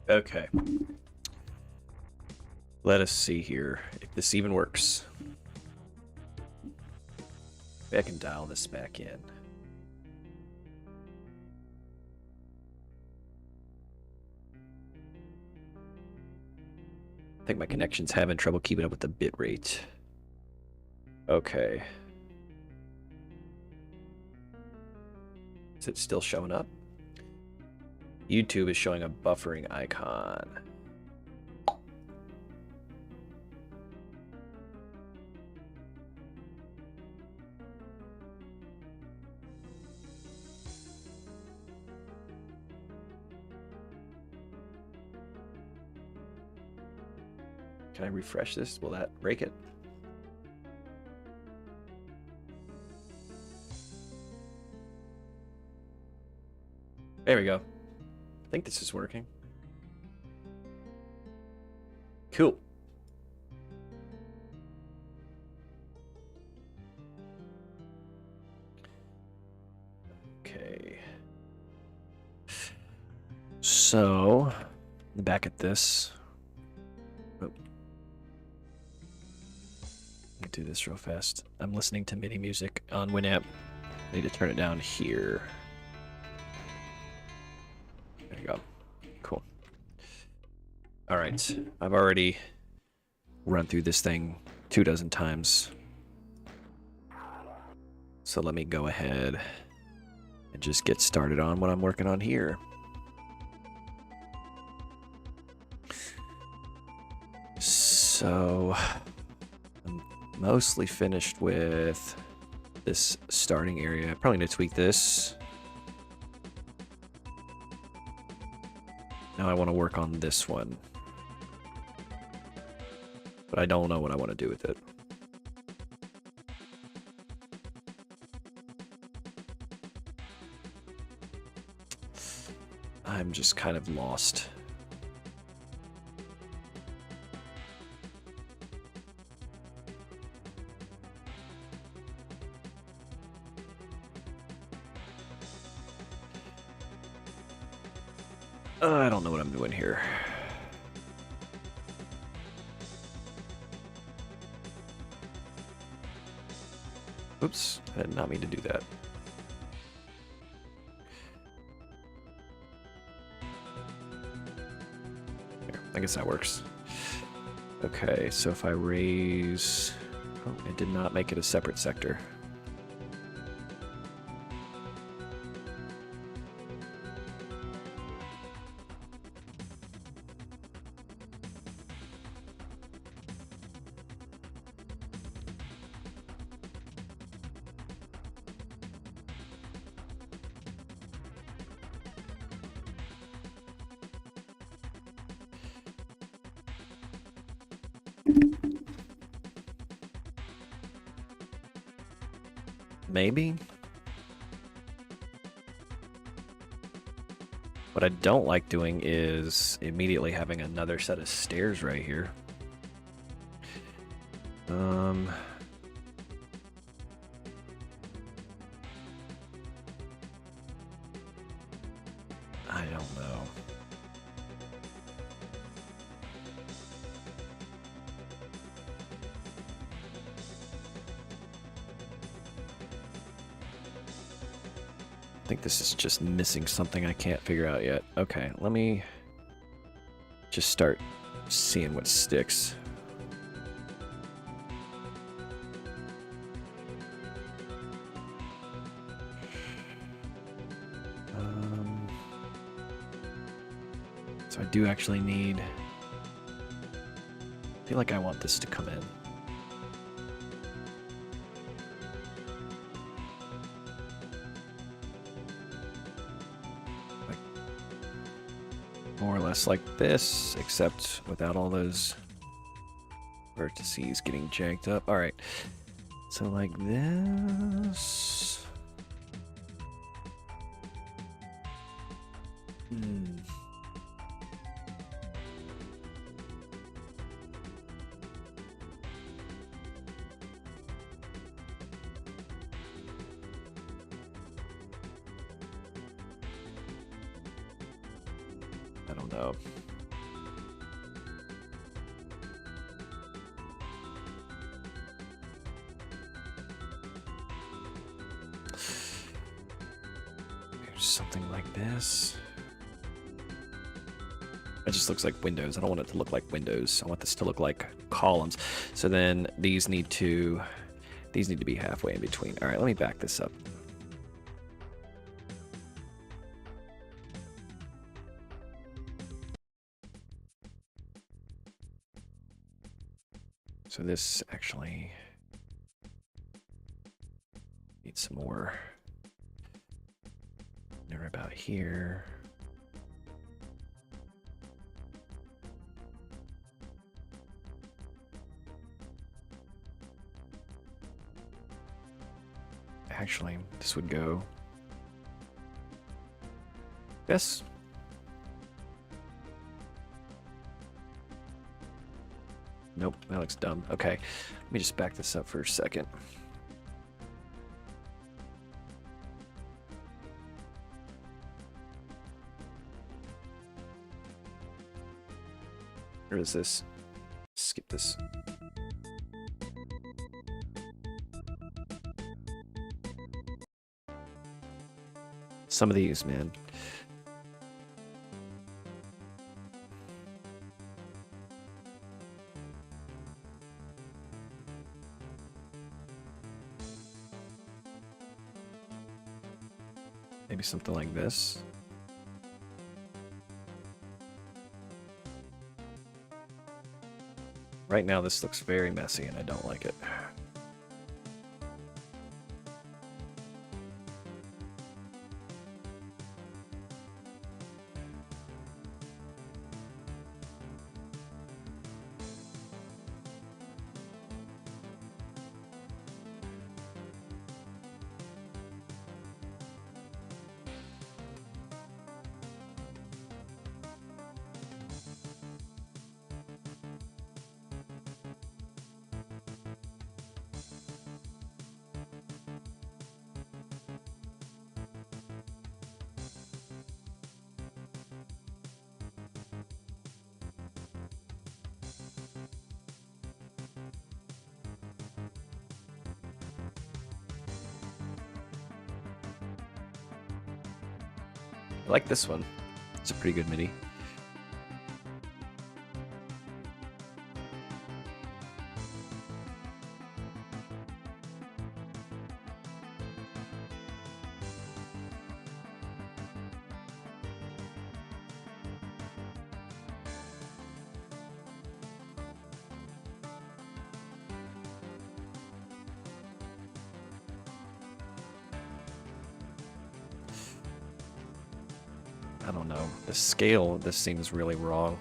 Okay. Let us see here if this even works. Maybe I can dial this back in. I think my connection's having trouble keeping up with the bit rate. Okay. Is it still showing up? YouTube is showing a buffering icon. Can I refresh this? Will that break it? There we go. I think this is working. Cool. Okay. So, back at this. Oh. Let me do this real fast. I'm listening to MIDI music on Winamp. I need to turn it down here. There you go. Cool. All right. I've already run through this thing 24 times. So let me go ahead and just get started on what I'm working on here. So I'm mostly finished with this starting area. I'm probably going to tweak this. Now I want to work on this one. But I don't know what I want to do with it. I'm just kind of lost. I don't know what I'm doing here. Oops, I did not mean to do that. There, I guess that works. Okay, so if I raise... Oh, it did not make it a separate sector. Maybe? What I don't like doing is immediately having another set of stairs right here. I don't know. I think this is just missing something I can't figure out yet. Okay, let me just start seeing what sticks. So I do actually need... I feel like I want this to come in. More or less like this, except without all those vertices getting jacked up. All right, so like this. I don't know. Something like this. It just looks like windows. I don't want it to look like windows. I want this to look like columns. So then these need to be halfway in between. All right, let me back this up. So this actually needs some more. Never about here. Actually, this would go. Yes. Nope, that looks dumb. Okay, let me just back this up for a second. Or is this? Skip this. Some of these, man. Maybe something like this. Right now this looks very messy and I don't like it. I like this one. It's a pretty good MIDI. I don't know. The scale of this seems really wrong.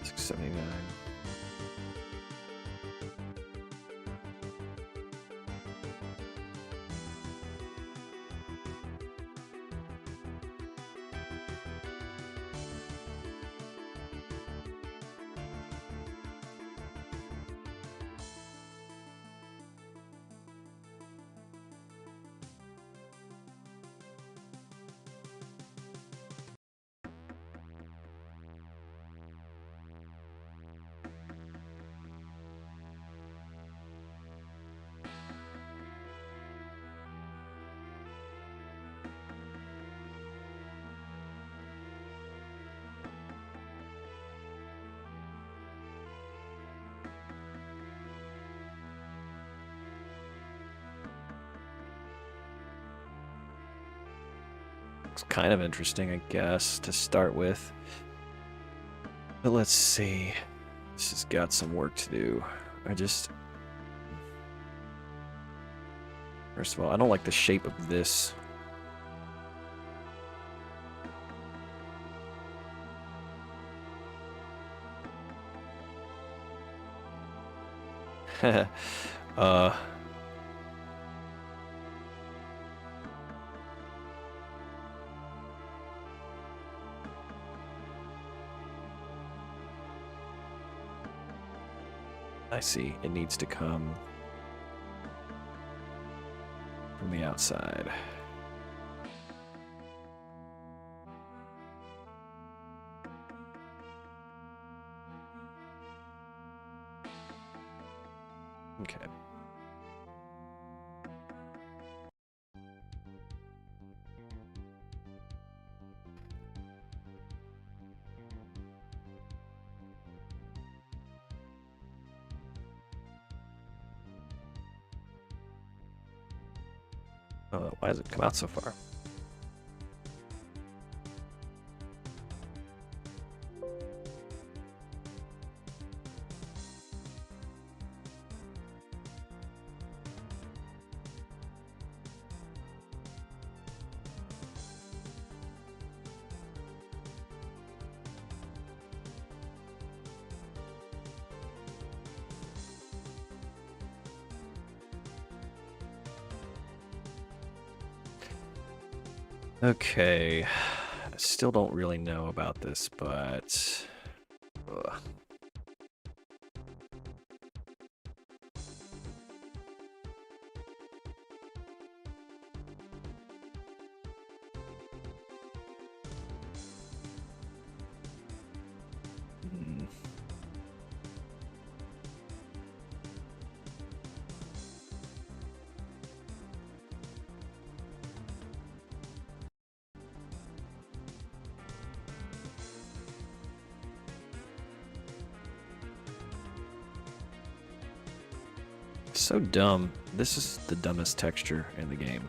$6.79. It's kind of interesting, I guess, to start with. But let's see. This has got some work to do. First of all, I don't like the shape of this. uh... I see. It needs to come from the outside. Okay. Why has it come out so far? Okay, I still don't really know about this, but ugh. Hmm. So dumb. This is the dumbest texture in the game.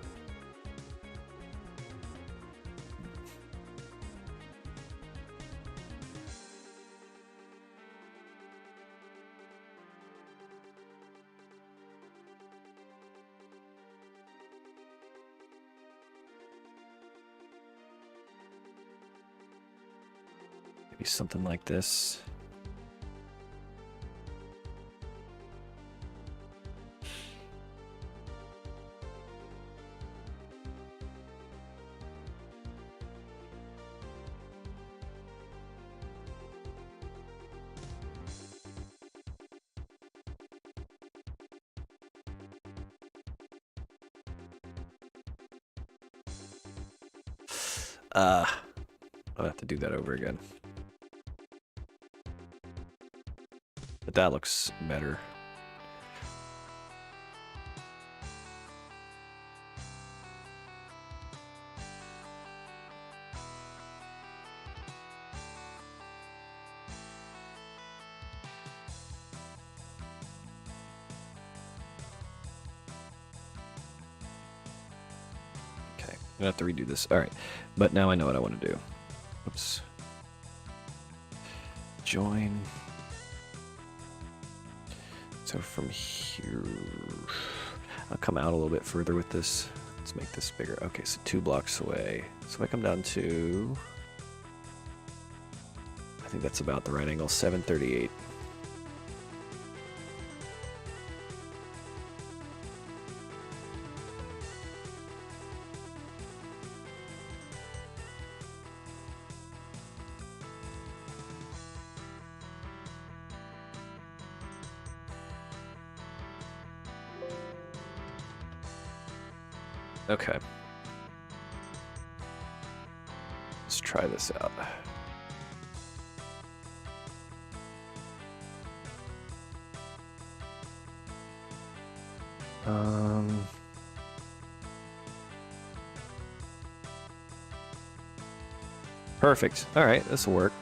Maybe something like this. I'll have to do that over again. But that looks better. Okay, I'm gonna have to redo this. All right, but now I know what I want to do. Oops. Join. So from here, I'll come out a little bit further with this. Let's make this bigger. Okay, so 2 blocks away. So if I come down to, I think that's about the right angle, 738. Okay. Let's try this out. Perfect. All right, this will work.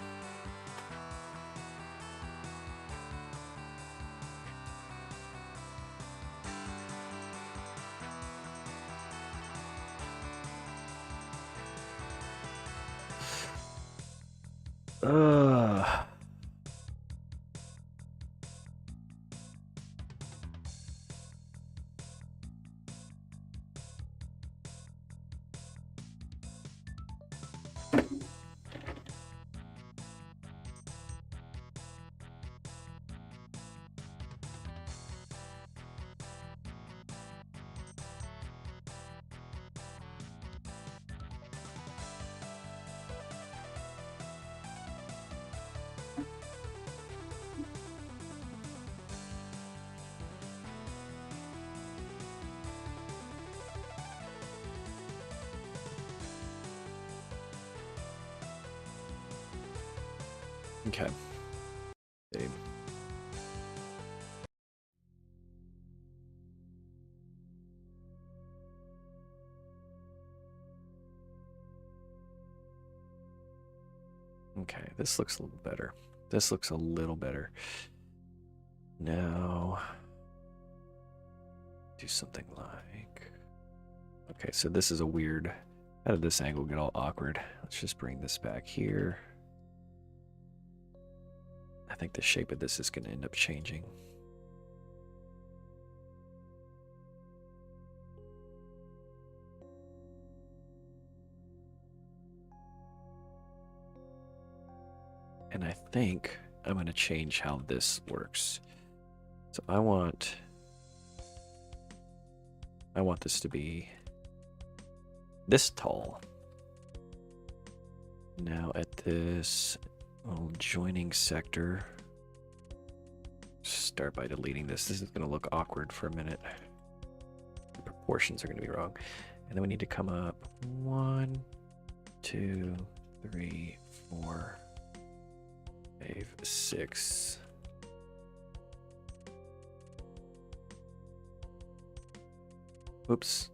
Okay. Save. Okay, this looks a little better. This looks a little better. Now, do something like... Okay, so this is a weird... How did this angle get all awkward? Let's just bring this back here. I think the shape of this is going to end up changing. And I think I'm going to change how this works. So I want this to be this tall. Now at this little joining sector, start by deleting this. This is going to look awkward for a minute. The proportions are going to be wrong. And then we need to come up 1, 2, 3, 4, 5, 6. Oops.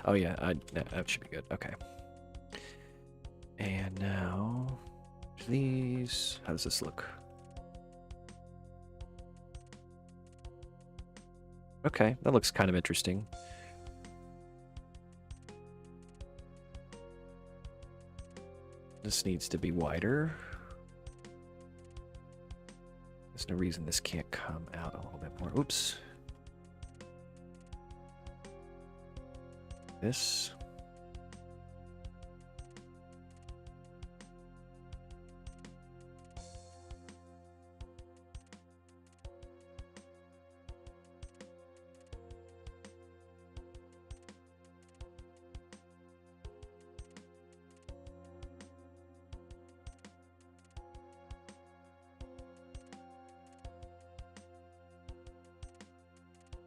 Oh yeah, that should be good. Okay. And now these. How does this look? Okay, that looks kind of interesting. This needs to be wider. There's no reason this can't come out a little bit more. Oops. This.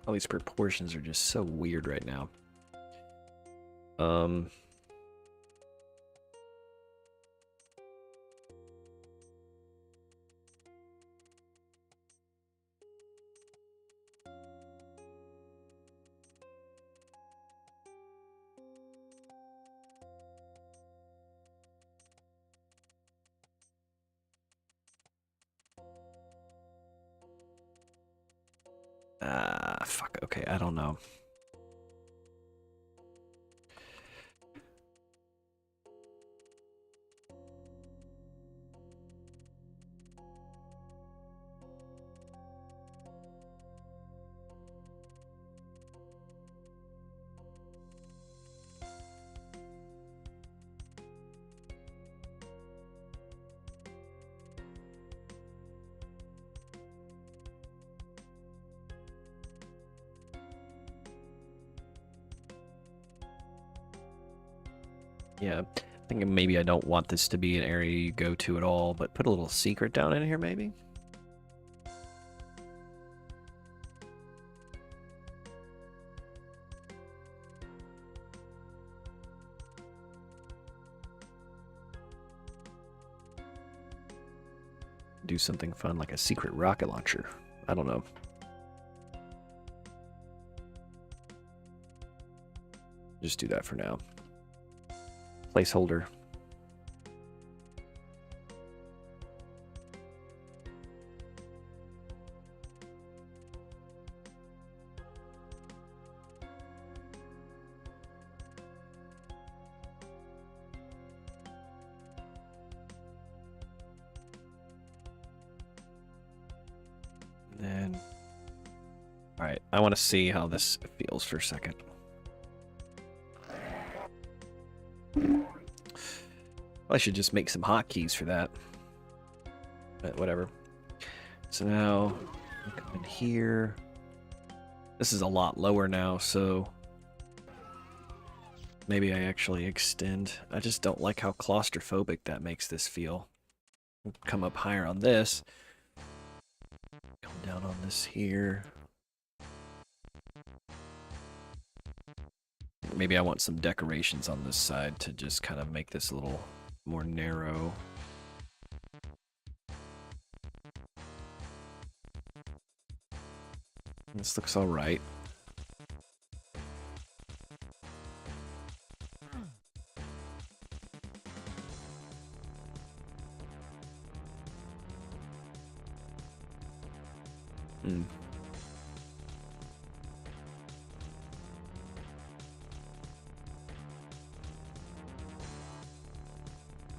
All these proportions are just so weird right now. Fuck. Okay, I don't know. Yeah, I think maybe I don't want this to be an area you go to at all, but put a little secret down in here, maybe? Do something fun like a secret rocket launcher. I don't know. Just do that for now. Placeholder. And then, all right, I want to see how this feels for a second. I should just make some hotkeys for that. But whatever. So now, come in here. This is a lot lower now, so maybe I actually extend. I just don't like how claustrophobic that makes this feel. Come up higher on this. Come down on this here. Maybe I want some decorations on this side to just kind of make this a little more narrow. This looks all right. Hmm.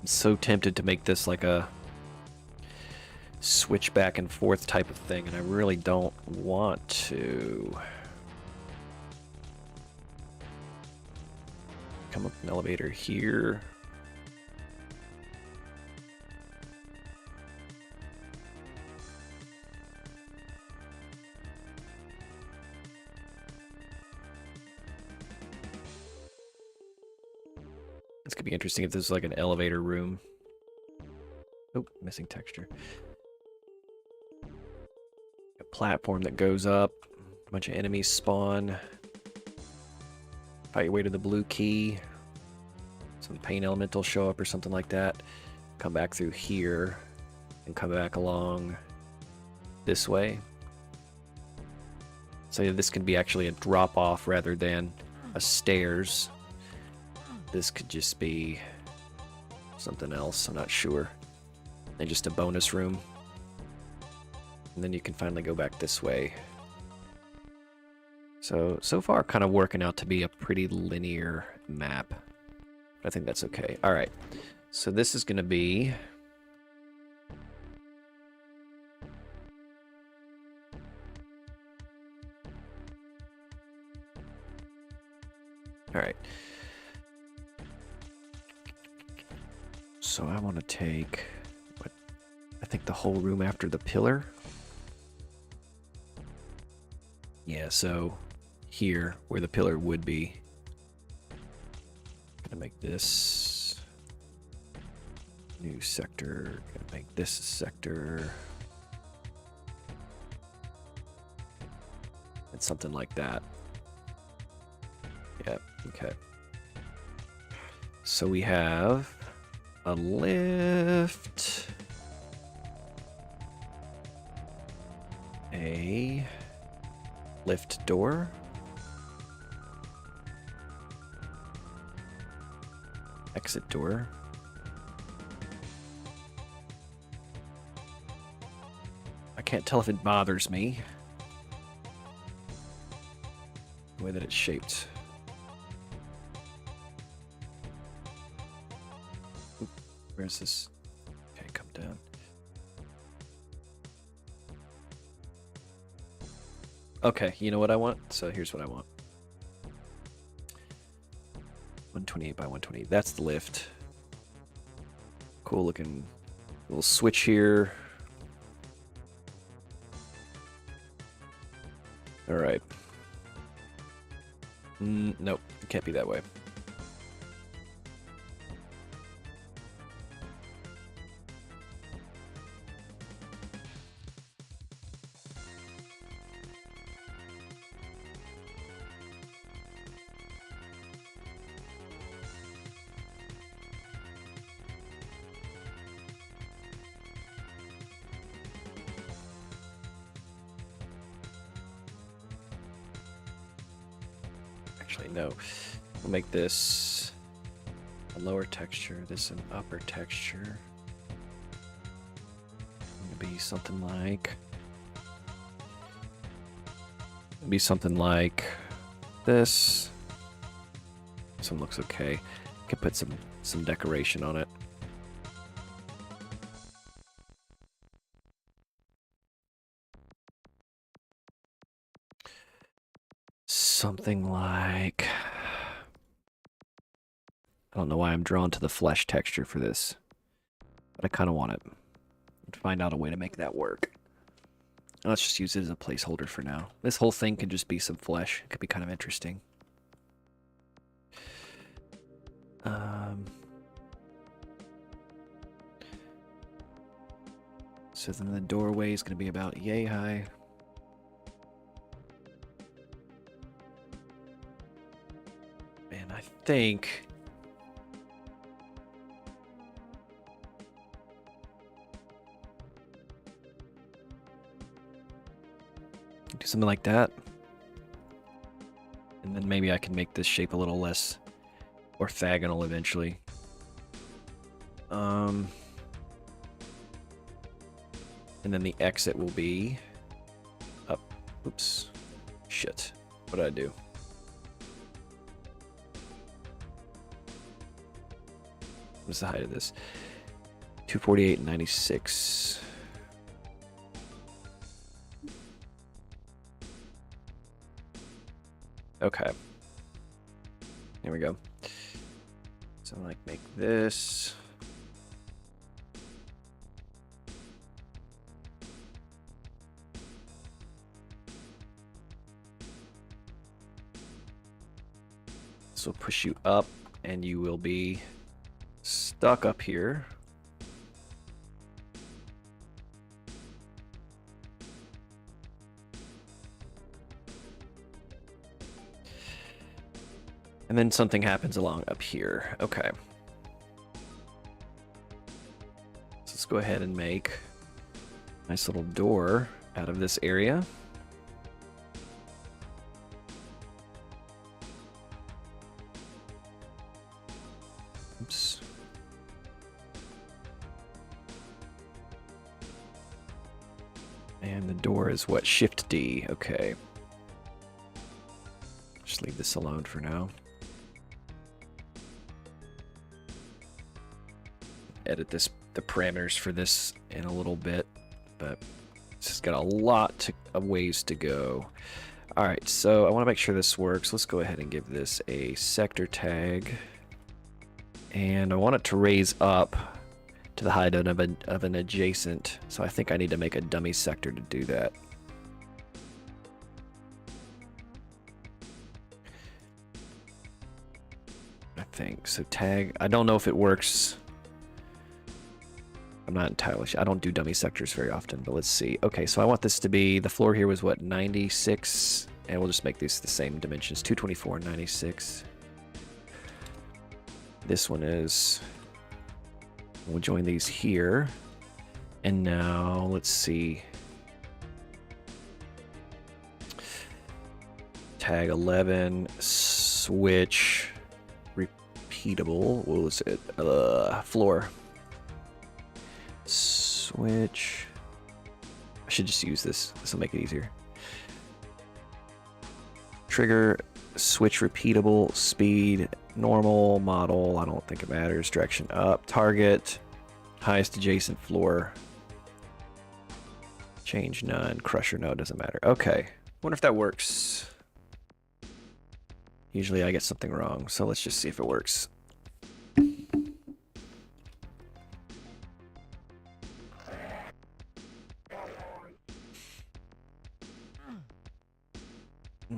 I'm so tempted to make this like a switch back and forth type of thing, and I really don't want to. Come up an elevator here. This could be interesting if this is like an elevator room. Oh, missing texture. A platform that goes up. A bunch of enemies spawn. Fight your way to the blue key. Some pain elementals show up or something like that. Come back through here. And come back along this way. So this could be actually a drop off rather than a stairs. This could just be something else, I'm not sure. And just a bonus room. And then you can finally go back this way. So far kind of working out to be a pretty linear map. I think that's okay. Alright, so this is going to be... Alright. So I want to take, what, I think the whole room after the pillar. Yeah, so here, where the pillar would be. Gonna make this new sector. Gonna make this a sector. And something like that. Yep, okay. So we have a lift, a lift door, exit door, I can't tell if it bothers me the way that it's shaped. Where's this? Okay, come down. Okay, you know what I want? So here's what I want. 128 by 128. That's the lift. Cool looking little switch here. All right. Nope, it can't be that way. Actually, no. We'll make this a lower texture, this an upper texture. Maybe something like... Maybe something like this. This one looks okay. Could put some decoration on it. Something like... I don't know why I'm drawn to the flesh texture for this, but I kind of want it. Find out a way to make that work. Let's just use it as a placeholder for now. This whole thing could just be some flesh. It could be kind of interesting. So then the doorway is going to be about yay high. And I think... do something like that. And then maybe I can make this shape a little less orthogonal eventually. And then the exit will be up. Oops. Shit. What did I do? What's the height of this? 248 and 96. Okay. There we go. So like make this. This will push you up and you will be stuck up here. And then something happens along up here. Okay. So let's go ahead and make a nice little door out of this area. Oops. And the door is what? Shift D. Okay. Just leave this alone for now. Edit the parameters for this in a little bit, but it's just got a lot of ways to go. All right, so I want to make sure this works. Let's go ahead and give this a sector tag, and I want it to raise up to the height of an adjacent. So I think I need to make a dummy sector to do that. I think so. Tag. I don't know if it works. I'm not entirely sure. I don't do dummy sectors very often, but let's see. Okay, so I want this to be, the floor here was what, 96? And we'll just make these the same dimensions, 224 and 96. This one is, we'll join these here. And now, let's see. Tag 11, switch, repeatable, what was it? Floor. Switch. I should just use this. This will make it easier. Trigger, switch repeatable, speed, normal, model. I don't think it matters. Direction up, target, highest adjacent floor. Change none, crusher no, doesn't matter. Okay. Wonder if that works. Usually I get something wrong, so let's just see if it works.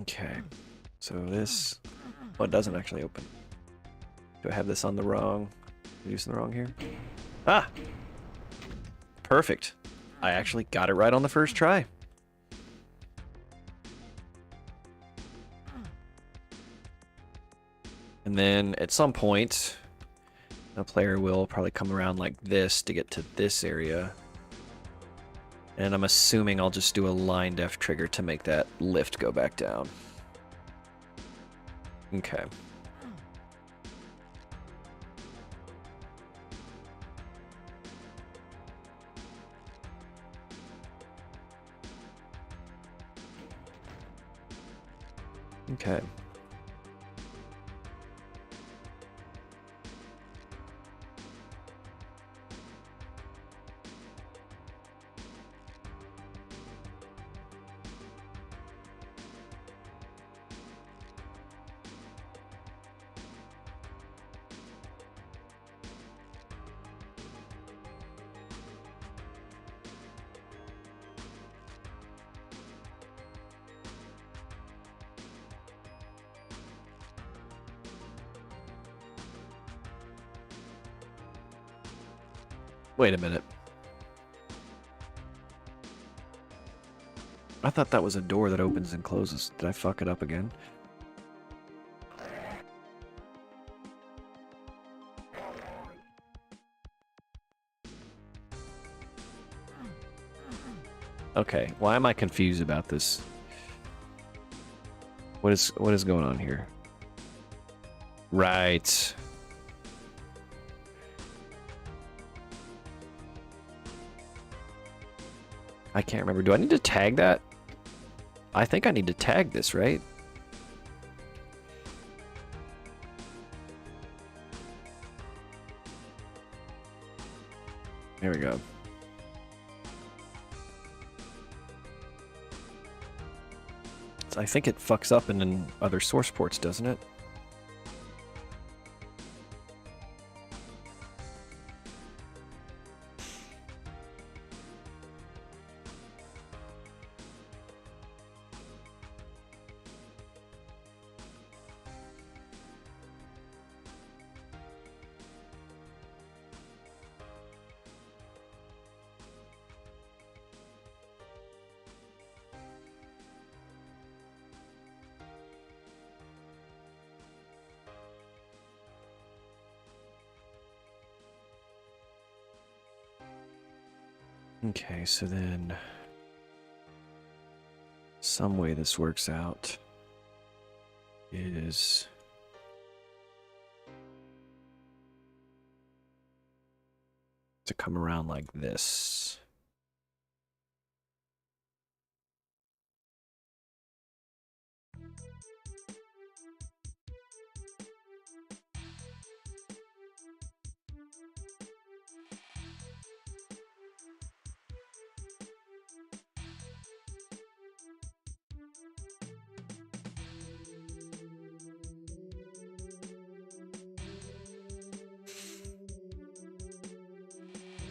Okay, so this, oh, it doesn't actually open. Do I have this on the wrong, using the wrong here? Ah! Perfect. I actually got it right on the first try. And then at some point, the player will probably come around like this to get to this area. And I'm assuming I'll just do a line def trigger to make that lift go back down. Okay. Okay. Wait a minute. I thought that was a door that opens and closes. Did I fuck it up again? Okay, why am I confused about this? What is going on here? Right. I can't remember. Do I need to tag that? I think I need to tag this, right? There we go. I think it fucks up in other source ports, doesn't it? Okay, so then some way this works out is to come around like this.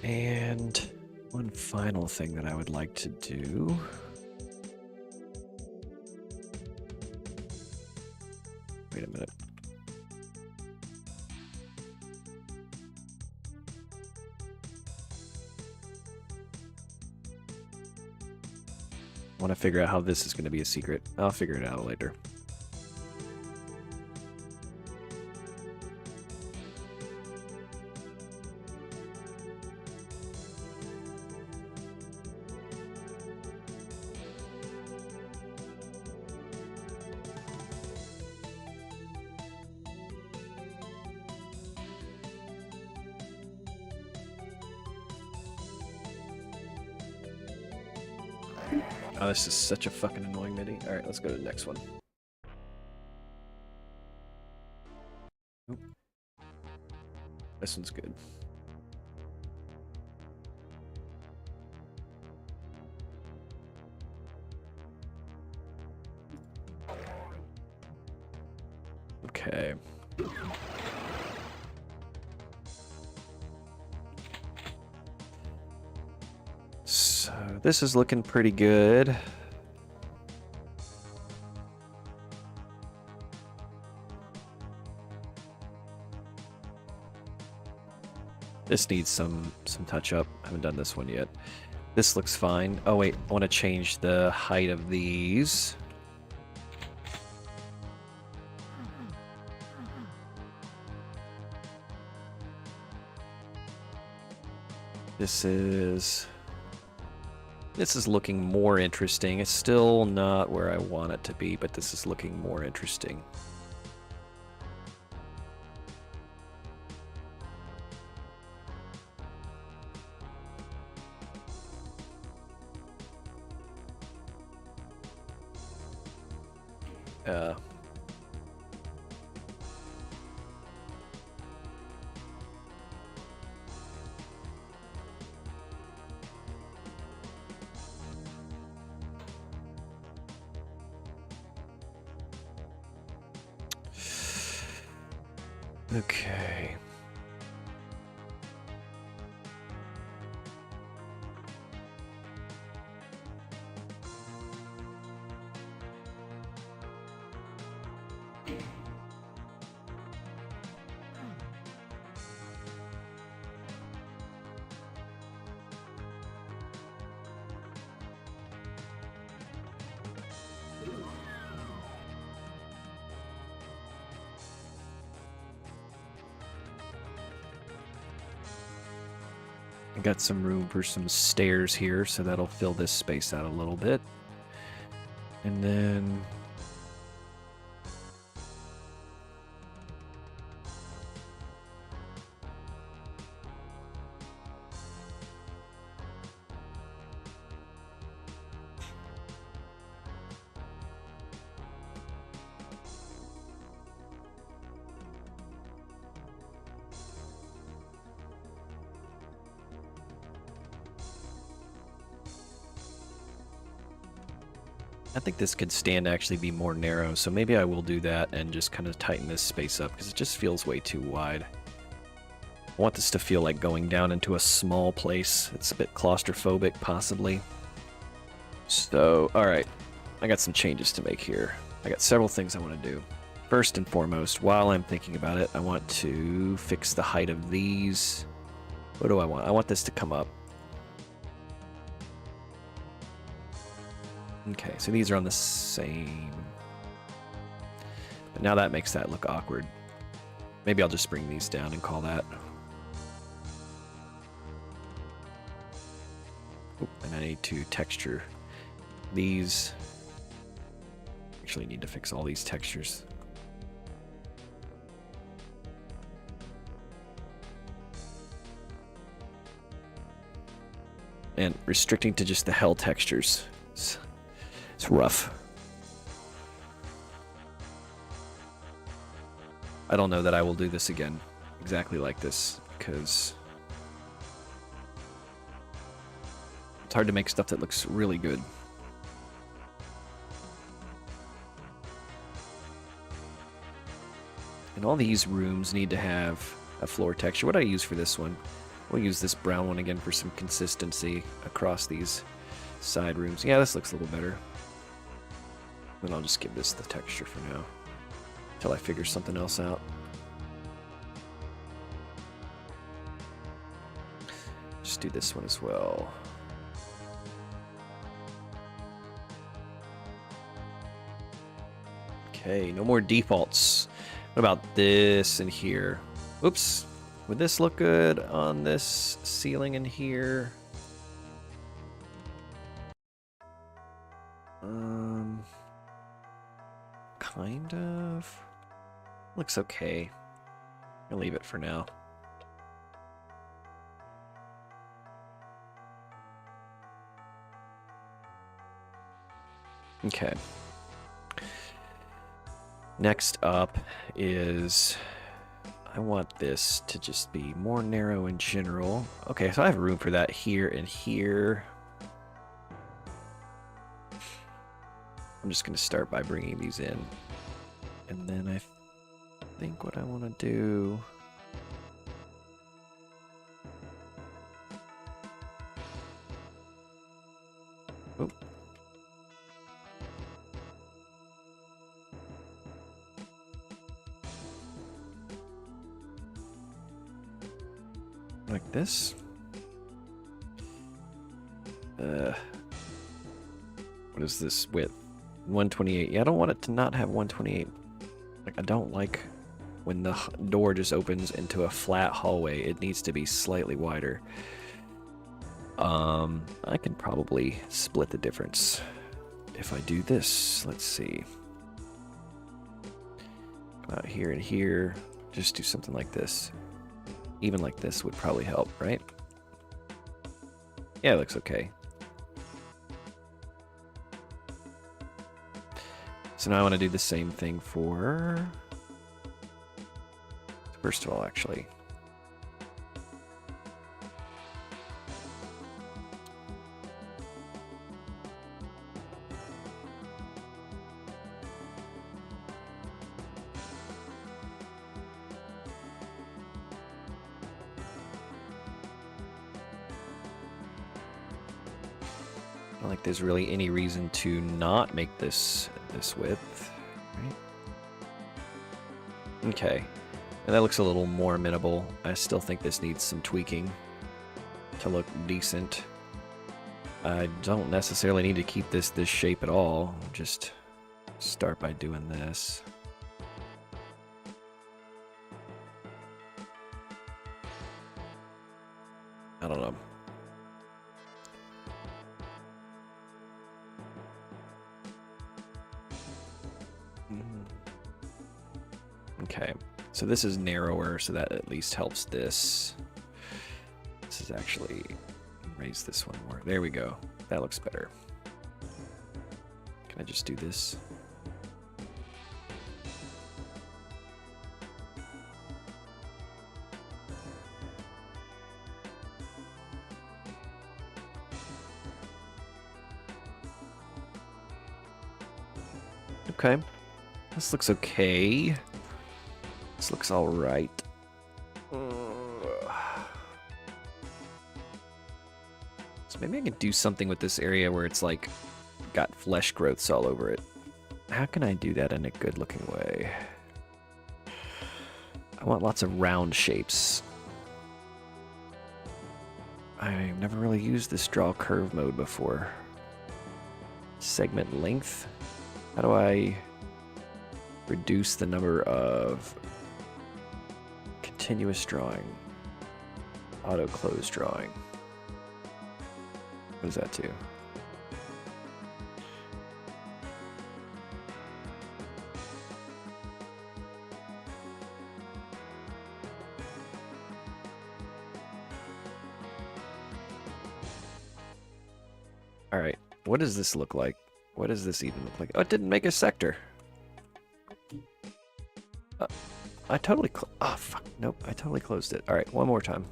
And one final thing that I would like to do. Wait a minute. I want to figure out how this is going to be a secret. I'll figure it out later. Oh, this is such a fucking annoying MIDI. Alright, let's go to the next one. Oop. This one's good. Okay. So this is looking pretty good. This needs some touch up. I haven't done this one yet. This looks fine. Oh wait, I want to change the height of these. This is looking more interesting. It's still not where I want it to be, but this is looking more interesting. Okay. I got some room for some stairs here, so that'll fill this space out a little bit. And then I think this could stand to actually be more narrow, so maybe I will do that and just kind of tighten this space up because it just feels way too wide. I want this to feel like going down into a small place. It's a bit claustrophobic, possibly. So, alright. I got some changes to make here. I got several things I want to do. First and foremost, while I'm thinking about it, I want to fix the height of these. What do I want? I want this to come up. Okay, so these are on the same. But now that makes that look awkward. Maybe I'll just bring these down and call that. Oop, and I need to texture these. Actually need to fix all these textures. And restricting to just the hell textures. It's rough. I don't know that I will do this again exactly like this, because it's hard to make stuff that looks really good. And all these rooms need to have a floor texture. What do I use for this one? We'll use this brown one again for some consistency across these side rooms. Yeah, this looks a little better. Then I'll just give this the texture for now, until I figure something else out. Just do this one as well. Okay, no more defaults. What about this in here? Oops. Would this look good on this ceiling in here? Kind of. Looks okay. I'll leave it for now. Okay. Next up is I want this to just be more narrow in general. Okay, so I have room for that here and here. I'm just going to start by bringing these in. And then I think what I want to do... Oop. Like this. What is this width? 128. Yeah, I don't want it to not have 128. Like, I don't like when the door just opens into a flat hallway. It needs to be slightly wider. I can probably split the difference if I do this. Let's see. Come out here and here. Just do something like this. Even like this would probably help, right? Yeah, it looks okay. So now I want to do the same thing for... First of all, actually. I don't think there's really any reason to not make this width, right? Okay, and that looks a little more amenable. I still think this needs some tweaking to look decent. I don't necessarily need to keep this shape at all. Just start by doing this. I don't know. Okay, so this is narrower, so that at least helps this. This is actually, raise this one more. There we go. That looks better. Can I just do this? Okay. This looks okay. This looks all right. So maybe I can do something with this area where it's like got flesh growths all over it. How can I do that in a good looking way? I want lots of round shapes. I've never really used this draw curve mode before. Segment length. How do I reduce the number of continuous drawing? Auto close drawing. What does that do? All right, what does this look like? What does this even look like? Oh, it didn't make a sector. I totally oh, fuck. Nope, I totally closed it. All right, one more time.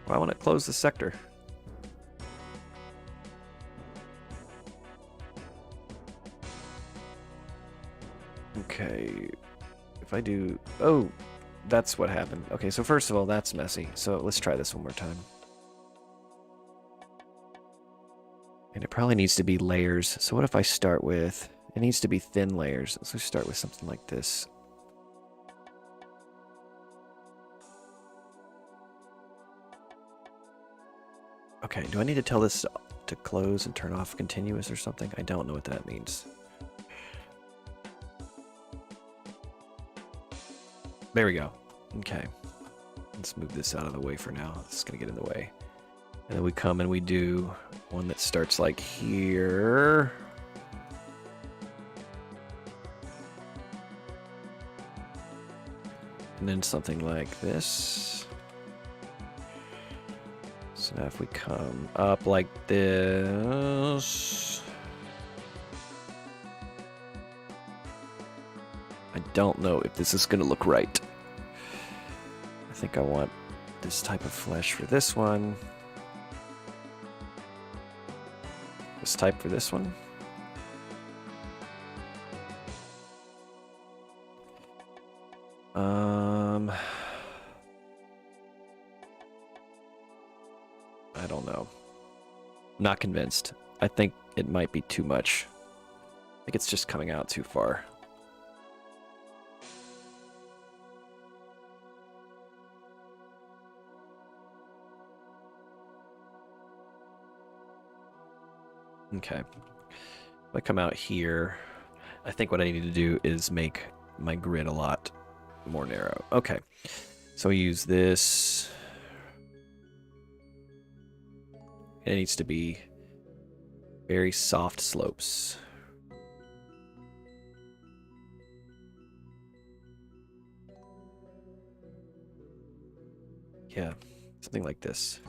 Why won't it close the sector? Okay, if I do... Oh, that's what happened. Okay, so first of all, that's messy. So let's try this one more time. And it probably needs to be layers. So what if I start with... It needs to be thin layers. Let's just start with something like this. Okay, do I need to tell this to close and turn off continuous or something? I don't know what that means. There we go. Okay. Let's move this out of the way for now. It's going to get in the way. And then we come and we do one that starts like here. And then something like this. So now if we come up like this. I don't know if this is going to look right. I think I want this type of flesh for this one. This type for this one. I don't know. Not convinced. I think it might be too much. I think it's just coming out too far. Okay. If I come out here, I think what I need to do is make my grid a lot more narrow. Okay. So we use this. It needs to be very soft slopes. Yeah, something like this.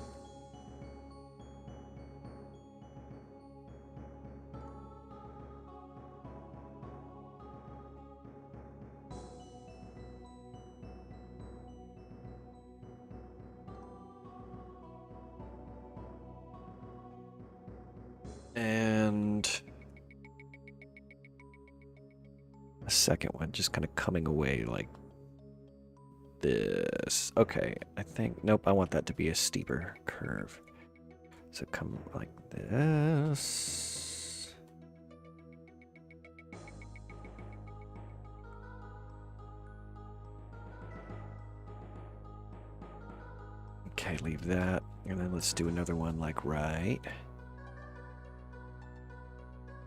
And a second one just kind of coming away like this. Okay, I think, nope, I want that to be a steeper curve. So come like this. Okay, leave that. And then let's do another one like right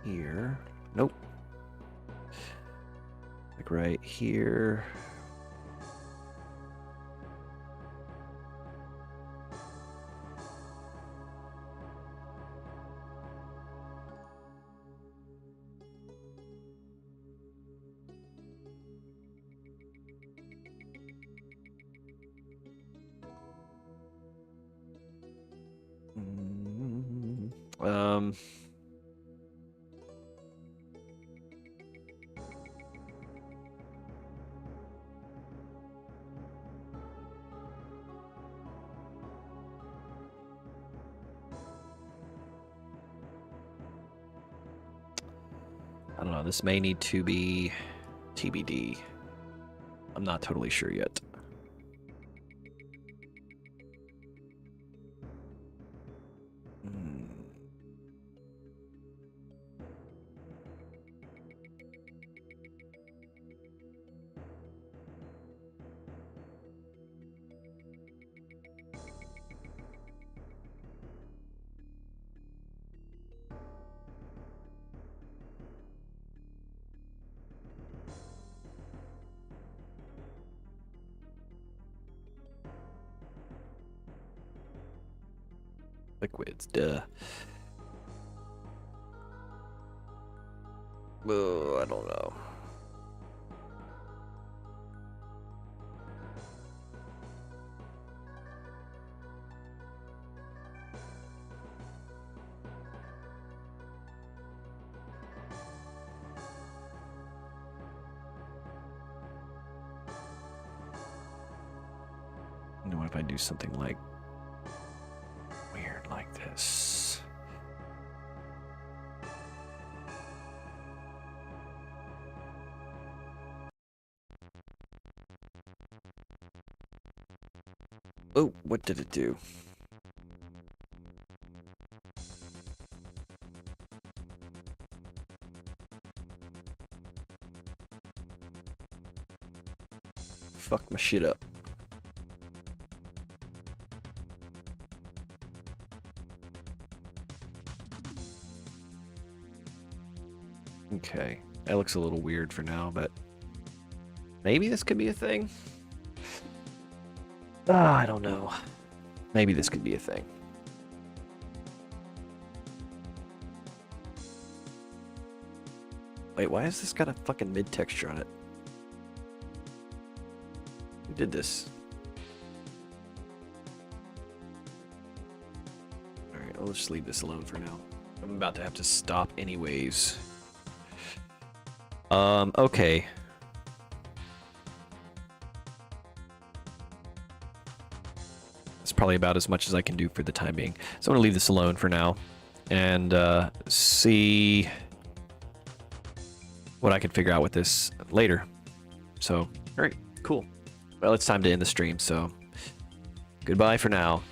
here. Nope. Like like right here. Um, I don't know. This may need to be TBD. I'm not totally sure yet. Liquids, duh. Oh, I don't know. And what if I do something like weird like this? Oh, what did it do? Fuck my shit up. Okay, that looks a little weird for now, but maybe this could be a thing. I don't know. Maybe this could be a thing. Wait, why has this got a fucking mid texture on it? Who did this? Alright, I'll just leave this alone for now. I'm about to have to stop anyways. Okay. That's probably about as much as I can do for the time being. So I'm gonna leave this alone for now and see what I can figure out with this later. So, alright, cool. Well, it's time to end the stream, so goodbye for now.